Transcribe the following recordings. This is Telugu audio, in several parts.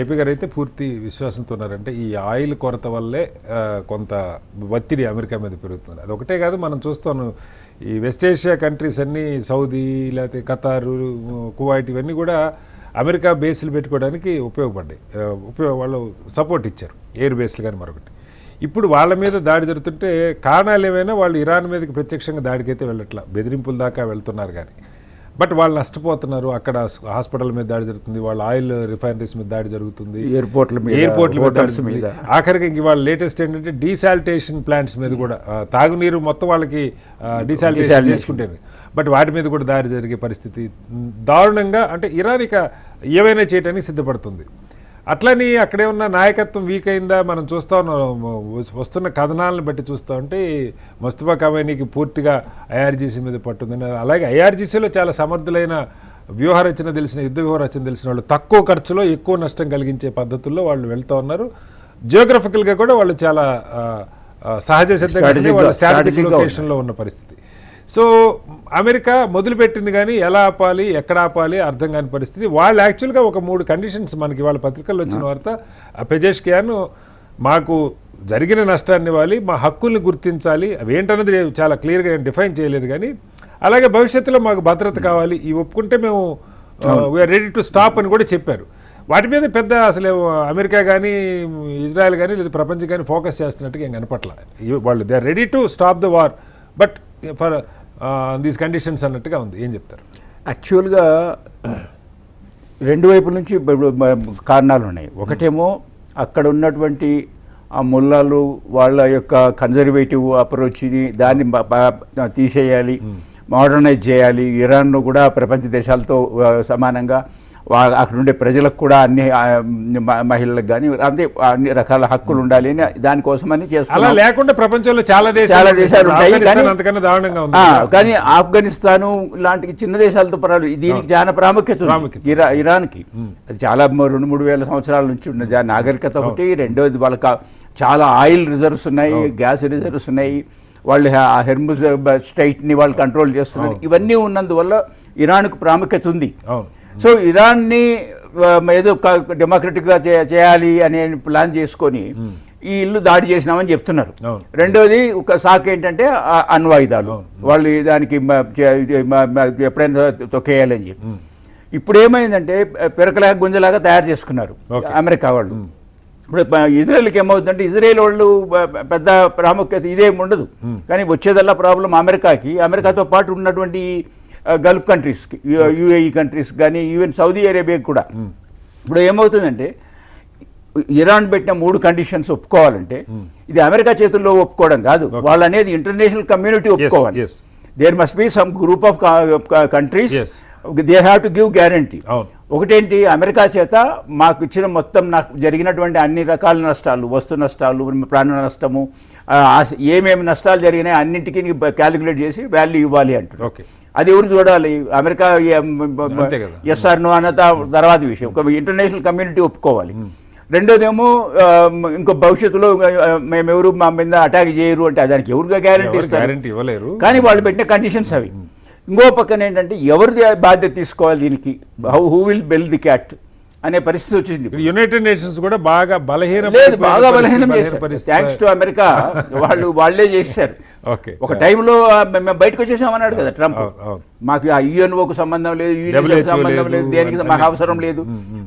ఏపీ గారు అయితే పూర్తి విశ్వాసంతో ఉన్నారంటే ఈ ఆయిల్ కొరత వల్లే కొంత ఒత్తిడి అమెరికా మీద పెరుగుతుంది. అది ఒకటే కాదు, మనం చూస్తాను ఈ వెస్ట్ ఏషియా కంట్రీస్ అన్నీ, సౌదీ లేకపోతే ఖతారు, కువైట్, ఇవన్నీ కూడా అమెరికా బేస్లు పెట్టుకోవడానికి ఉపయోగపడ్డాయి. వాళ్ళు సపోర్ట్ ఇచ్చారు, ఎయిర్ బేస్లు కానీ మరొకటి. ఇప్పుడు వాళ్ళ మీద దాడి జరుగుతుంటే కారణాలు ఏమైనా వాళ్ళు ఇరాన్ మీదకి ప్రత్యక్షంగా దాడికైతే వెళ్ళట్లా, బెదిరింపుల దాకా వెళ్తున్నారు. కానీ బట్ వాళ్ళు నష్టపోతున్నారు. అక్కడ హాస్పిటల్ మీద దాడి జరుగుతుంది, వాళ్ళ ఆయిల్ రిఫైనరీస్ మీద దాడి జరుగుతుంది, ఎయిర్పోర్ట్ల మీద. ఆఖరికి ఇంక వాళ్ళ లేటెస్ట్ ఏంటంటే డీసాలిటేషన్ ప్లాంట్స్ మీద కూడా, తాగునీరు మొత్తం వాళ్ళకి డీసాలిటేషన్ చేసుకుంటేనే, బట్ వాటి మీద కూడా దాడి జరిగే పరిస్థితి దారుణంగా. అంటే ఇరాన్ ఇక ఏవైనా చేయడానికి సిద్ధపడుతుంది. అట్లని అక్కడే ఉన్న నాయకత్వం వీక్ అయిందా మనం చూస్తూ ఉన్నాం. వస్తున్న కథనాలను బట్టి చూస్తూ ఉంటే ముస్తఫా ఖమైనీకి పూర్తిగా ఐఆర్జీసీ మీద పట్టుందని, అలాగే ఐఆర్జీసీలో చాలా సమర్థులైన వ్యూహరచన తెలిసిన, యుద్ధ వ్యూహరచన తెలిసిన వాళ్ళు తక్కువ ఖర్చులో ఎక్కువ నష్టం కలిగించే పద్ధతుల్లో వాళ్ళు వెళ్తూ ఉన్నారు. జియోగ్రఫికల్గా కూడా వాళ్ళు చాలా సహజ సిద్ధంగా వాళ్ళ స్ట్రాటజిక్ లొకేషన్లో ఉన్న పరిస్థితి. సో అమెరికా మొదలుపెట్టింది కానీ ఎలా ఆపాలి, ఎక్కడ ఆపాలి అర్థం కాని పరిస్థితి. వాళ్ళు యాక్చువల్గా ఒక 3 కండిషన్స్ మనకి వాళ్ళ పత్రికల్లో వచ్చిన వార్త, పెజెష్కియాన్ మాకు జరిగిన నష్టాన్ని ఇవ్వాలి, మా హక్కుల్ని గుర్తించాలి, అవి ఏంటన్నది చాలా క్లియర్గా డిఫైన్ చేయలేదు. కానీ అలాగే భవిష్యత్తులో మాకు భద్రత కావాలి, ఇవి ఒప్పుకుంటే మేము వీఆర్ రెడీ టు స్టాప్ అని కూడా చెప్పారు. వాటి మీద పెద్ద అసలు అమెరికా కానీ ఇజ్రాయెల్ కానీ లేదా ప్రపంచం కానీ ఫోకస్ చేస్తున్నట్టుగా ఏం కనపట్ల. వాళ్ళు they are ready to stop the war but for these conditions అన్నట్టుగా ఉంది. ఏం చెప్తారు? యాక్చువల్గా రెండు వైపుల నుంచి కారణాలు ఉన్నాయి. ఒకటేమో అక్కడ ఉన్నటువంటి ఆ ముల్లాలు వాళ్ళ యొక్క కన్జర్వేటివ్ అప్రోచ్ని దాన్ని తీసేయాలి, మోడర్నైజ్ చేయాలి. ఇరాన్ను కూడా ప్రపంచ దేశాలతో సమానంగా అక్కడ ఉండే ప్రజలకు కూడా అన్ని మహిళలకు కానీ అంటే అన్ని రకాల హక్కులు ఉండాలి అని దానికోసమని చేస్తున్నారు. లేకుండా ప్రపంచంలో చాలా దేశాలు ఉంటాయి, కానీ ఆఫ్ఘనిస్తాను లాంటి చిన్న దేశాలతో పర్వాలేదు. దీనికి చాలా ప్రాముఖ్యత ఇరాన్కి. అది చాలా 2-3 వేల సంవత్సరాల నుంచి ఉన్న నాగరికత ఒకటి. రెండోది వాళ్ళకి చాలా ఆయిల్ రిజర్వ్స్ ఉన్నాయి, గ్యాస్ రిజర్వ్స్ ఉన్నాయి. వాళ్ళు హెర్ముజ్ స్ట్రైట్ని వాళ్ళు కంట్రోల్ చేస్తున్నారు. ఇవన్నీ ఉన్నందువల్ల ఇరాన్కు ప్రాముఖ్యత ఉంది. సో ఇరాన్ని ఏదో డెమోక్రటిక్గా చేయాలి అనే ప్లాన్ చేసుకొని ఈ ఇల్లు దాడి చేసినామని చెప్తున్నారు. రెండోది ఒక సాక్ ఏంటంటే అణ్వాయుధాలు, వాళ్ళు దానికి ఎప్పుడైనా తొక్కేయాలని చెప్పి. ఇప్పుడు ఏమైందంటే పెరకలాగా గుంజలాగా తయారు చేసుకున్నారు అమెరికా వాళ్ళు. ఇప్పుడు ఇజ్రాయెల్కి ఏమవుతుందంటే ఇజ్రాయెల్ వాళ్ళు పెద్ద ప్రాముఖ్యత ఇదేం ఉండదు, కానీ వచ్చేదల్లా ప్రాబ్లం అమెరికాకి. అమెరికాతో పాటు ఉన్నటువంటి గల్ఫ్ కంట్రీస్కి, యుఏఈ కంట్రీస్ కానీ ఈవెన్ సౌదీ అరేబియాకి కూడా. ఇప్పుడు ఏమవుతుందంటే ఇరాన్ పెట్టిన 3 కండిషన్స్ ఒప్పుకోవాలంటే ఇది అమెరికా చేతుల్లో ఒప్పుకోవడం కాదు, వాళ్ళు అనేది ఇంటర్నేషనల్ కమ్యూనిటీ ఒప్పుకోవాలి. There must be some group of countries, they have to give guarantee. ఒకటేంటి, అమెరికా చేత మాకు ఇచ్చిన మొత్తం నాకు జరిగినటువంటి అన్ని రకాల నష్టాలు, వస్తు నష్టాలు, ప్రాణ నష్టము, ఏమేమి నష్టాలు జరిగినాయి అన్నింటికి క్యాలిక్యులేట్ చేసి వాల్యూ ఇవ్వాలి అంటారు. అది ఎవరు చూడాలి? అమెరికా ఎస్ఆర్ నో అన్న తర్వాత విషయం, ఒక ఇంటర్నేషనల్ కమ్యూనిటీ ఒప్పుకోవాలి. రెండోదేమో ఇంకో భవిష్యత్తులో మేమెవరు మా మీద అటాక్ చేయరు అంటే దానికి ఎవరుగా గ్యారంటీ ఇవ్వలేరు. కానీ వాళ్ళు పెట్టిన కండిషన్స్ అవి. ఇంకో పక్కన ఏంటంటే ఎవరు బాధ్యత తీసుకోవాలి దీనికి, who will bell the cat అనే పరిస్థితి వచ్చింది. యునైటెడ్ నేషన్స్ కూడా బాగా బలహీనం థ్యాంక్స్ టు అమెరికా. వాళ్ళే చేశారు. ఒక టైంలో మేము బయటకు వచ్చేసామన్నాడు కదా ట్రంప్, మాకు ఆ యుఎన్ఓకు సంబంధం లేదు, యూఎన్ఓ సంబంధం లేదు, దేనికి మాకు అవసరం లేదు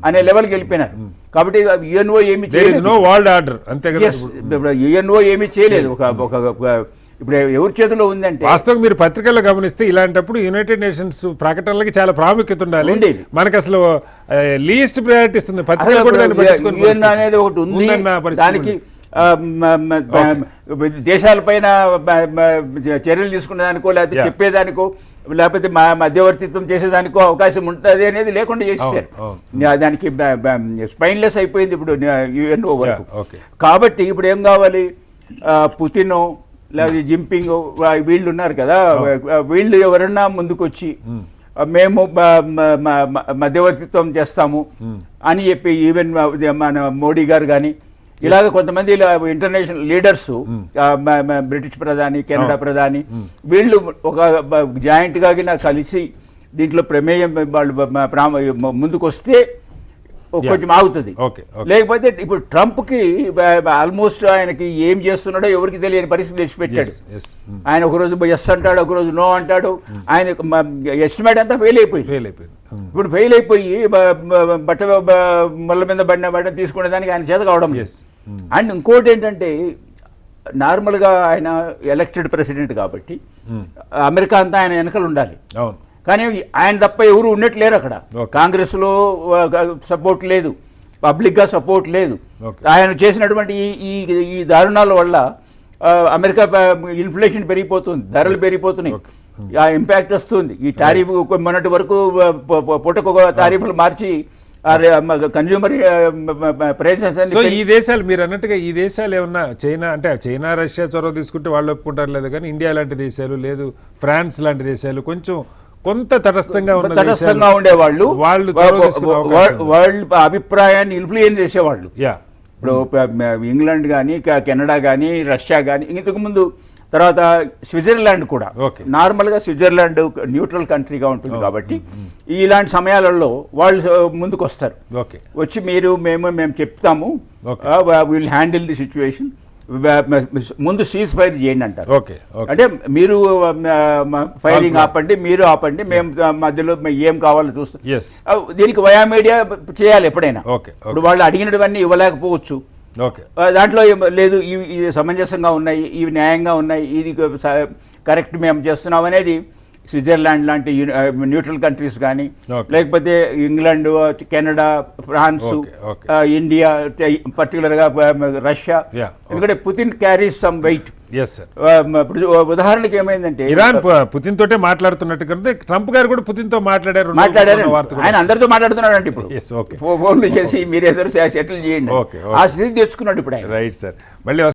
అనే లెవెల్కి వెళ్ళిపోయినారు. కాబట్టి యుఎన్ఓ ఏమి చేయలేదు, యుఎన్ఓ ఏమీ చేయలేదు. ఇప్పుడు ఎవరి చేతిలో ఉందంటే, వాస్తవం మీరు పత్రికల్లో గమనిస్తే ఇలాంటప్పుడు యునైటెడ్ నేషన్స్ ప్రకటనలకి చాలా ప్రాముఖ్యత ఉండాలి. మనకు అసలు లీస్ట్ ప్రయారిటీ ఇస్తుంది అనేది ఒకటి ఉంది. దానికి దేశాలపైన చర్యలు తీసుకునేదానికో లేకపోతే చెప్పేదానికో లేకపోతే మధ్యవర్తిత్వం చేసేదానికో అవకాశం ఉంటుంది అనేది లేకుండా చేసేసారు. దానికి స్పైన్లెస్ అయిపోయింది ఇప్పుడు యుఎన్ఓ వరకు. కాబట్టి ఇప్పుడు ఏం కావాలి, పుతిన్ లేదా జింపింగ్ వీళ్ళు ఉన్నారు కదా, వీళ్ళు ఎవరన్నా ముందుకొచ్చి మేము మధ్యవర్తిత్వం చేస్తాము అని చెప్పి, ఈవెన్ మన మోడీ గారు కానీ ఇలాగ కొంతమంది ఇంటర్నేషనల్ లీడర్స్, బ్రిటిష్ ప్రధాని, కెనడా ప్రధాని, వీళ్ళు ఒక జాయింట్గా కలిసి దీంట్లో ప్రమేయం వాళ్ళు ముందుకు వస్తే కొంచెం ఆగుతుంది. ఓకే లేకపోతే ఇప్పుడు ట్రంప్కి ఆల్మోస్ట్ ఆయనకి ఏం చేస్తున్నాడో ఎవరికి తెలియని పరిస్థితి తెచ్చిపెట్టాడు. ఆయన ఒకరోజు ఎస్ అంటాడు, ఒకరోజు నో అంటాడు. ఆయన ఎస్టిమేట్ అంతా ఫెయిల్ అయిపోయింది. ఇప్పుడు ఫెయిల్ అయిపోయి బట్ట మళ్ళ మీద బట్ట తీసుకునే దానికి ఆయన చేత కావడం. అండ్ ఇంకోటి ఏంటంటే నార్మల్గా ఆయన ఎలక్టెడ్ ప్రెసిడెంట్ కాబట్టి అమెరికా అంతా ఆయన వెనకలు ఉండాలి. కానీ ఆయన తప్ప ఎవరు ఉన్నట్లేరు అక్కడ. కాంగ్రెస్లో సపోర్ట్ లేదు, పబ్లిక్గా సపోర్ట్ లేదు. ఆయన చేసినటువంటి ఈ దారుణాల వల్ల అమెరికా ఇన్ఫ్లేషన్ పెరిగిపోతుంది, ధరలు పెరిగిపోతున్నాయి, ఆ ఇంపాక్ట్ వస్తుంది. ఈ టారిఫ్ మొన్నటి వరకు పూటకు టారిఫ్లు మార్చి కన్జ్యూమర్ ప్రైసెస్. సో ఈ దేశాలు మీరు అన్నట్టుగా ఈ దేశాలు ఏమన్నా చైనా అంటే చైనా రష్యా చొరవ తీసుకుంటే వాళ్ళు ఒప్పుకుంటారు లేదు, కానీ ఇండియా లాంటి దేశాలు లేదు, ఫ్రాన్స్ లాంటి దేశాలు కొంత తటస్థంగా ఉండేవాళ్ళు, వాళ్ళ అభిప్రాయాన్ని ఇన్ఫ్లుయెన్స్ చేసేవాళ్ళు. ఇప్పుడు ఇంగ్లాండ్ కానీ కెనడా కానీ రష్యా కానీ ఇంతకుముందు తర్వాత స్విట్జర్లాండ్ కూడా నార్మల్గా స్విట్జర్లాండ్ న్యూట్రల్ కంట్రీగా ఉంటుంది కాబట్టి ఇలాంటి సమయాలలో వాళ్ళు ముందుకు వస్తారు. వచ్చి మేము చెప్తాము, విల్ హ్యాండిల్ ది సిచ్యువేషన్, ముందు సీజ్ ఫైర్ చేయండి అంటారు. అంటే మీరు ఫైరింగ్ ఆపండి, మీరు ఆపండి, మేము మధ్యలో ఏం కావాలో చూస్తాం. దీనికి వయా మీడియా చేయాలి ఎప్పుడైనా. ఇప్పుడు వాళ్ళు అడిగినవన్నీ ఇవ్వలేకపోవచ్చు. దాంట్లో లేదు, ఇవి సమంజసంగా ఉన్నాయి, ఇవి న్యాయంగా ఉన్నాయి, ఇది కరెక్ట్ మేము చేస్తున్నాం అనేది స్విట్జర్లాండ్ లాంటి న్యూట్రల్ కంట్రీస్ కానీ, లేకపోతే ఇంగ్లాండ్, కెనడా, ఫ్రాన్స్, ఇండియా, పర్టికులర్గా రష్యా, ఎందుకంటే పుతిన్ క్యారీస్ సమ్ వెయిట్. ఉదాహరణకి ఏమైందంటే ఇరాన్ పుతిన్ తోటే మాట్లాడుతున్నట్టు, ట్రంప్ గారు కూడా పుతిన్ తో మాట్లాడారు. ఆయన అందరితో మాట్లాడుతున్నాడు అంటే ఇప్పుడు ఫోన్లు చేసి మీరు ఎదురు సెటిల్ చేయండి, ఆ స్థితి తెచ్చుకున్నాడు ఇప్పుడు ఆయన. రైట్ సార్, మళ్ళీ